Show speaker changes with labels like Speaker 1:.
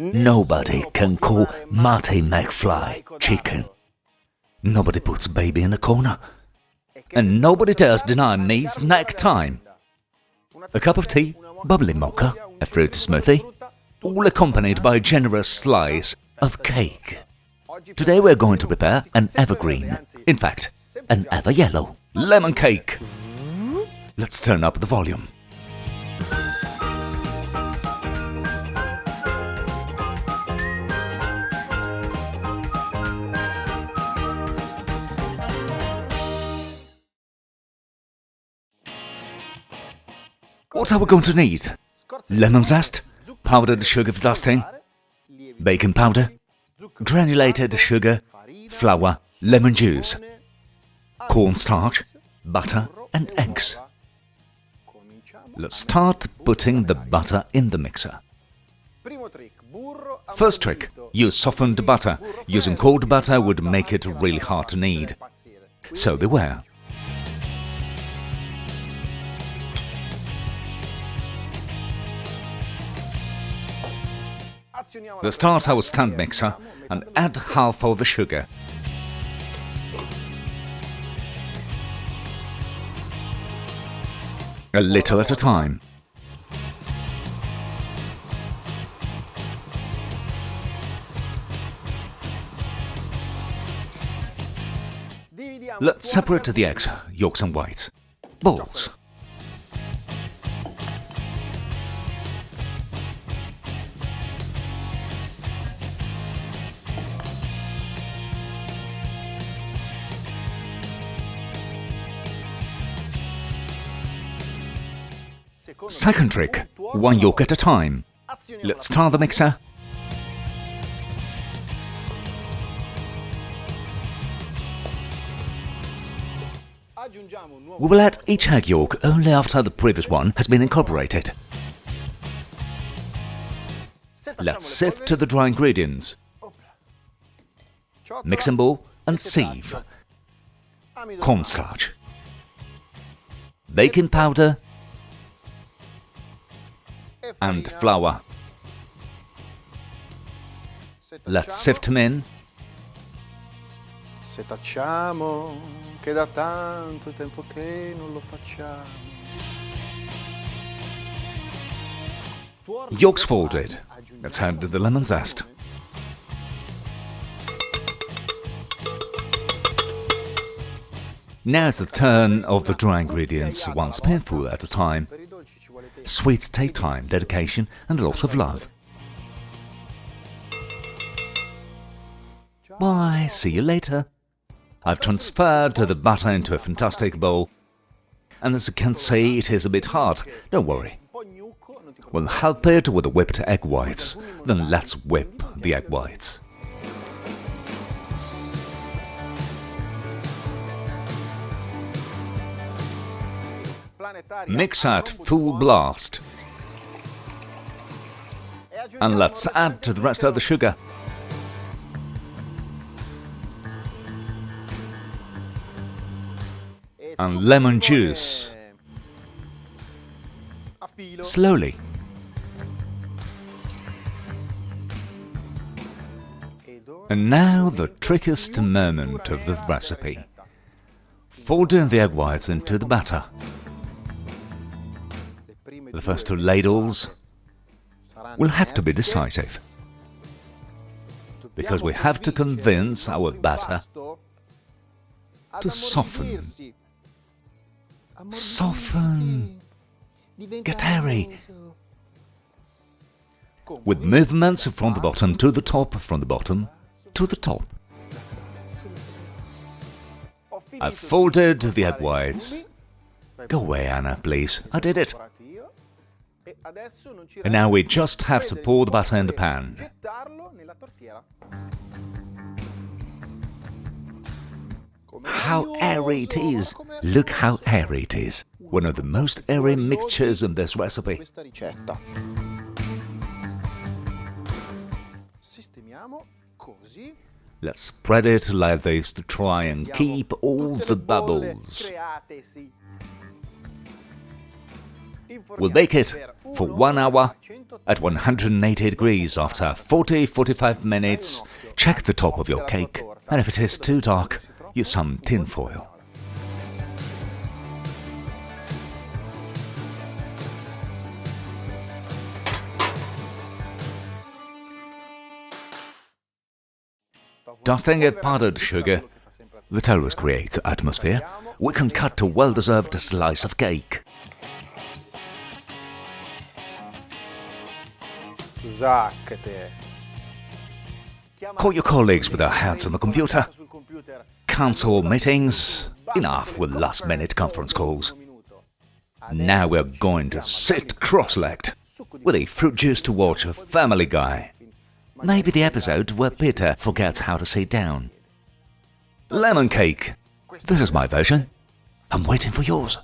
Speaker 1: Nobody can call Marty McFly chicken. Nobody puts baby in a corner. And nobody dares deny me snack time. A cup of tea, bubbly mocha, a fruit smoothie, all accompanied by a generous slice of cake. Today we're going to prepare an evergreen, in fact, an ever-yellow lemon cake. Let's turn up the volume. What are we going to need? Lemon zest, powdered sugar for dusting, baking powder, granulated sugar, flour, lemon juice, cornstarch, butter and eggs. Let's start putting the butter in the mixer. First trick, use softened butter. Using cold butter would make it really hard to knead, so beware. Let's start our stand mixer and add half of the sugar. A little at a time. Let's separate the eggs, yolks and whites. Balls. Second trick, one yolk at a time. Let's start the mixer. We will add each egg yolk only after the previous one has been incorporated. Let's sift the dry ingredients. Mix in bowl and sieve. Cornstarch, baking powder and flour. Let's sift them in.
Speaker 2: Se tacciamo che da tanto tempo che non lo facciamo.
Speaker 1: Yolks folded. Let's add the lemon zest. Now it's the turn of the dry ingredients, one spoonful at a time. Sweets take time, dedication and a lot of love. Bye, see you later. I've transferred the butter into a fantastic bowl, and as you can see, it is a bit hard. Don't worry. We'll help it with the whipped egg whites. Then let's whip the egg whites. Mix at full blast. And let's add the rest of the sugar. And lemon juice. Slowly. And now the trickiest moment of the recipe. Folding the egg whites into the batter. The first two ladles will have to be decisive, because we have to convince our batter to soften. Soften. Get airy. With movements from the bottom to the top, from the bottom to the top. I've folded the egg whites. Go away, Anna, please. I did it. And now we just have to pour the butter in the pan. How airy it is! Look how airy it is. One of the most airy mixtures in this recipe. Let's spread it like this to try and keep all the bubbles. We'll bake it for 1 hour at 180 degrees. After 40-45 minutes, check the top of your cake, and if it is too dark, use some tin foil. Dusting with powdered sugar that always creates atmosphere, we can cut a well-deserved slice of cake.
Speaker 2: Zacchete.
Speaker 1: Call your colleagues with their hands on the computer. Cancel meetings. Enough with last-minute conference calls. Now we're going to sit cross-legged with a fruit juice to watch a Family Guy. Maybe the episode where Peter forgets how to sit down. Lemon cake. This is my version. I'm waiting for yours.